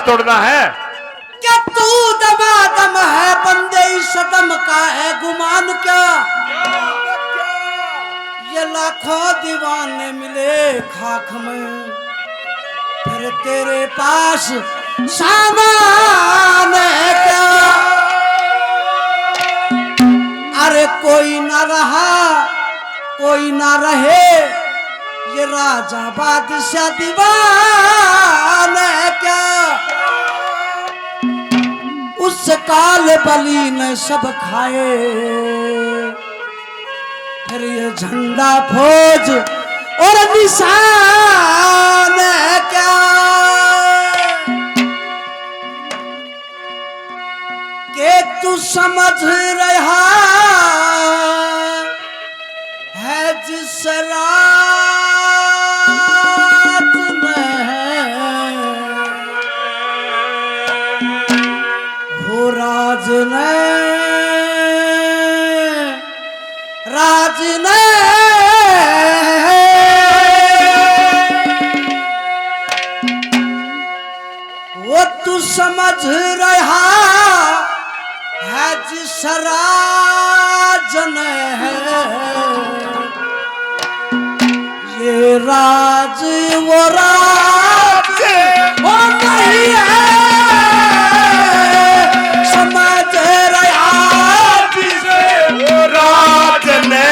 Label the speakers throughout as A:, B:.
A: तोड़ना है।
B: क्या तू दमादम है बंदे इस दम का है गुमान क्या? ये लाखों दीवाने मिले खाक में फिर तेरे पास सामान है क्या? अरे कोई ना रहा कोई ना रहे ये राजा बादशाह दीवान है क्या? उस काल बली ने सब खाए फिर ये झंडा फौज और निशान है क्या? के तू समझ रहा है जिस रात में हो राज ने वो तू समझ रहा है जिस राज ने है ये राज वो राज वो नहीं है समझ रहा जिसे
A: वो राज ने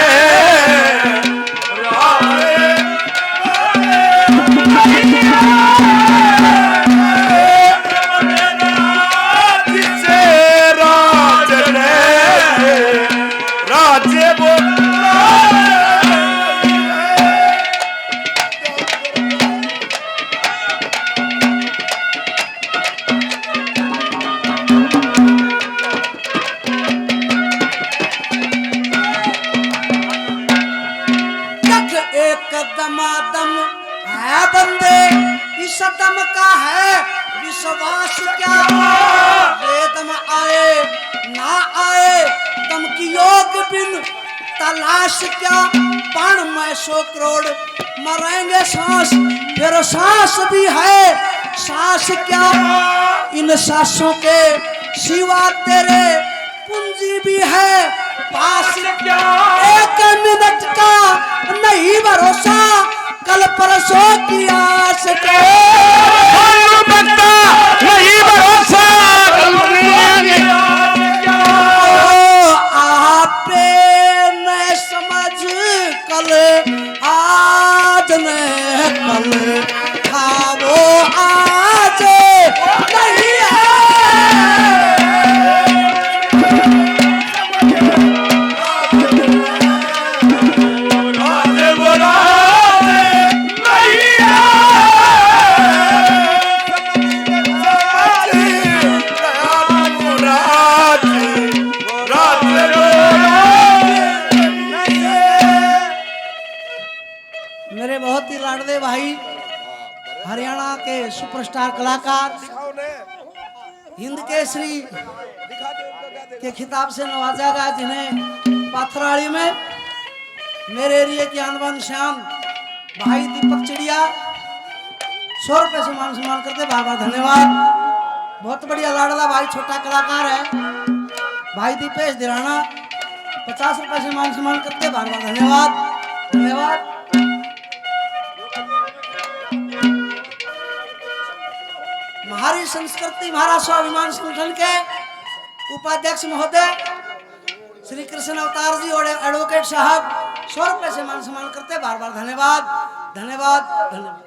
B: दमादम है बंदे इस दम का है विश्वास क्या? ये दम आए ना आए दम की योग बिन तलाश क्या? 100 करोड़ मरेंगे सांस फिर सांस भी है सांस क्या? इन सांसों के सिवा तेरे पूंजी भी है पास क्या? 1 मिनट का नहीं भरोसा कल परसों की आस के
A: नहीं भरोसा
B: आप न समझ कल आज न कल था वो आज नहीं है। मेरे बहुत ही लाडले भाई हरियाणा के सुपरस्टार कलाकार हिंद केसरी के खिताब से नवाजा गया जिन्हें पाथराड़ी में मेरे एरिया की आनबान शान भाई दीपक चिड़िया 100 रुपए से मान सम्मान करते बार बार धन्यवाद। बहुत बढ़िया लाडला भाई छोटा कलाकार है भाई दीपेश दिराना 50 रुपए से मान सम्मान करते बार बार धन्यवाद धन्यवाद। हमारी संस्कृति महाराज स्वाभिमान संगठन के उपाध्यक्ष महोदय श्री कृष्ण अवतार जी और एडवोकेट साहब 100 रुपए से मान सम्मान करते बार बार धन्यवाद धन्यवाद धन्यवाद।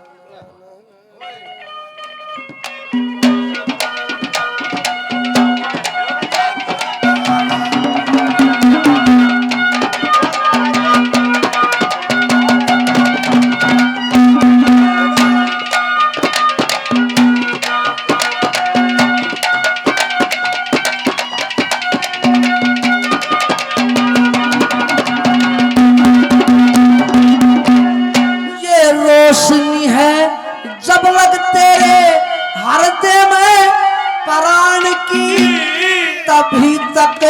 B: अभी तक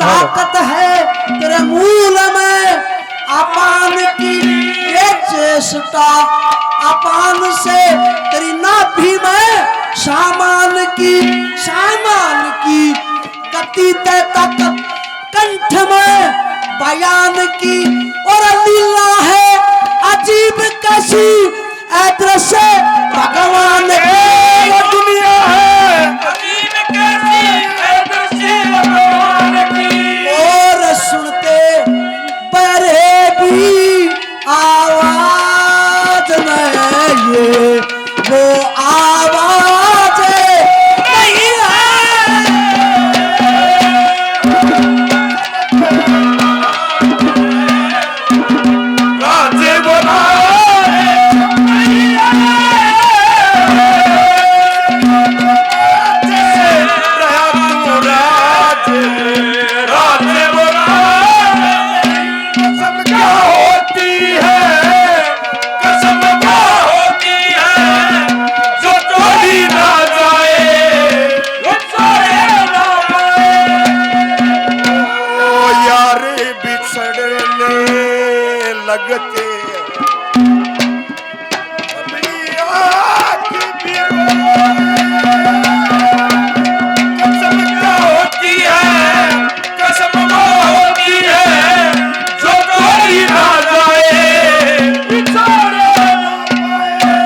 B: ताकत है तेरे मूल में अपान की ये चेष्टा अपान से तेरी नाभि में सामान की गति तय ताकत कंठ में बयान की और लीला है अजीब कैसी दृश्य भगवान की
A: दुनिया है अजीब कैसी दृश्य भगवान की
B: और सुनते बरे भी आवाज नहीं ये वो आवाज नहीं है
A: राजे बोला लगते कसम क्या होती है कसम वो होती है जो तोड़ी ना जाए बिछोड़े ना पाए।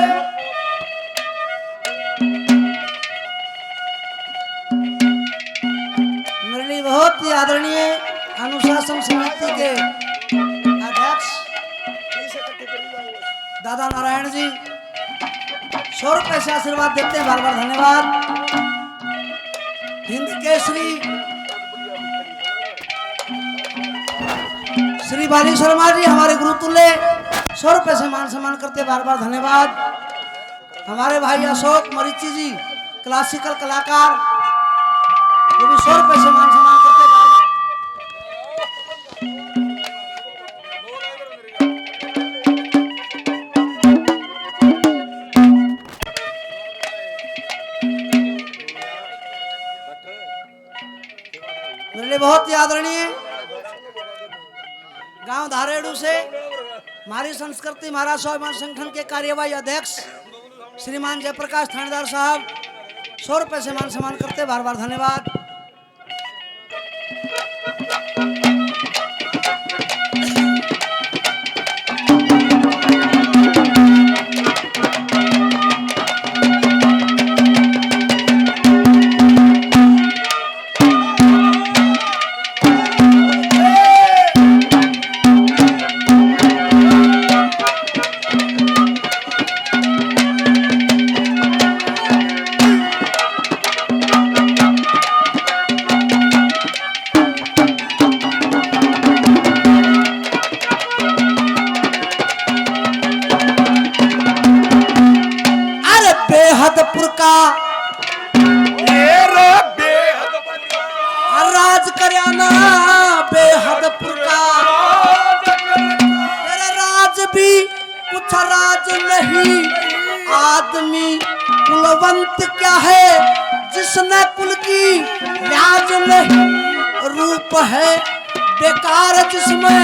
B: मेरे लिए बहुत ही आदरणीय अनुशासन समिति के अध्यक्ष दादा नारायण जी 100 रुपए से आशीर्वाद देते हैं, बार बार धन्यवाद। हिंद केसरी श्री बाली शर्मा जी हमारे गुरुतुल्य 100 रुपए से मान सम्मान करते, बार बार धन्यवाद। हमारे भाई अशोक मरीची जी क्लासिकल कलाकार वो भी 100 रुपए से मान सम्मान करते, मेरे लिए बहुत ही आदरणीय गांव धारेड़ू से हमारी संस्कृति महाराज स्वाभिमान संगठन के कार्यवाही अध्यक्ष श्रीमान जयप्रकाश थानेदार साहब 100 रुपए से मान सम्मान करते, बार बार धन्यवाद। बेहदपुर का राज करियाना बेहदपुर का मेरा राज भी कुछ राज नहीं, आदमी कुलवंत क्या है जिसने कुल की लाज नहीं, रूप है बेकार जिसमें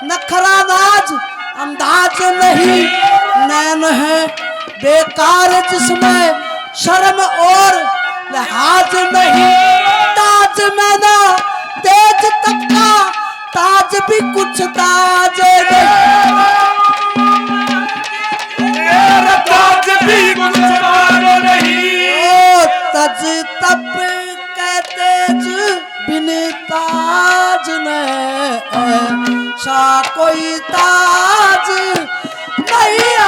B: नखरा नाज अंदाज नहीं, नैन है बेकार जिसमें शर्म और लिहाज नहीं, ताज में ना तेज तबका ताज भी कुछ ताज नहीं,
A: ताज भी कुछ ताज नहीं,
B: ओ तज तब के तेज बिन ताज नहीं, सा कोई ताज नहीं है।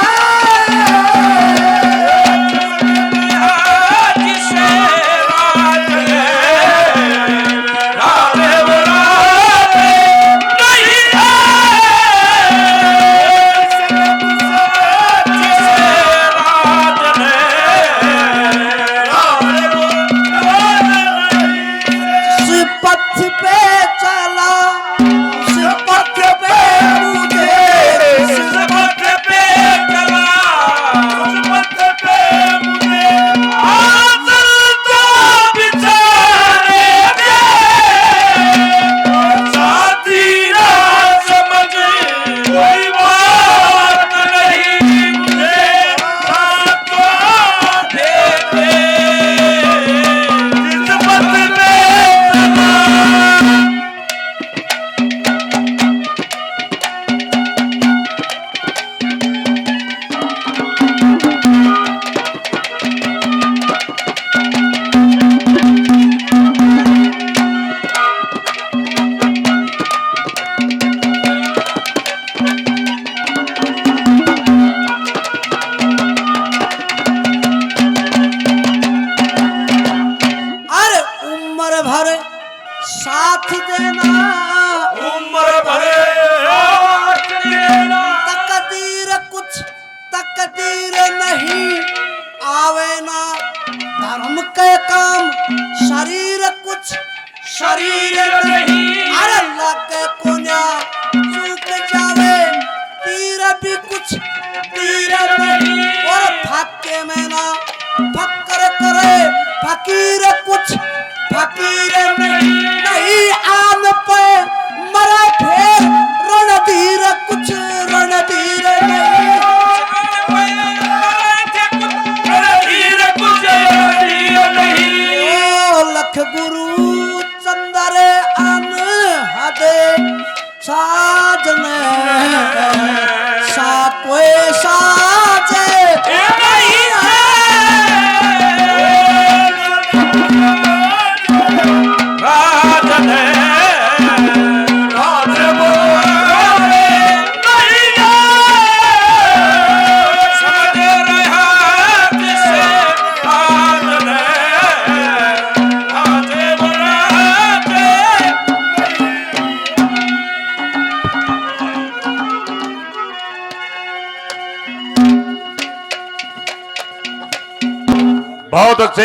A: पे
B: साथ देना,
A: उम्र भरे साथ देना।
B: तकदीर कुछ तकदीर नहीं आवे ना, धर्म के काम शरीर कुछ शरीर नहीं। अरे लगे कोन्या चूक जावे, तीर भी कुछ तीर नहीं। और फाके में ना फक्कर करे, फकीर कुछ फकीर नहीं। आन पे मरा फेर, रणधीर कुछ रणधीर नहीं।
A: रणधीर कुछ रणधीर नहीं।
B: ओ लख गुरु चंदर अन हदे, साजने सा कोई साजे
A: नहीं है। राज ने राज बोले नहीं है। समझ रहा जिसे राज ने राज बोले। बहुत अच्छे।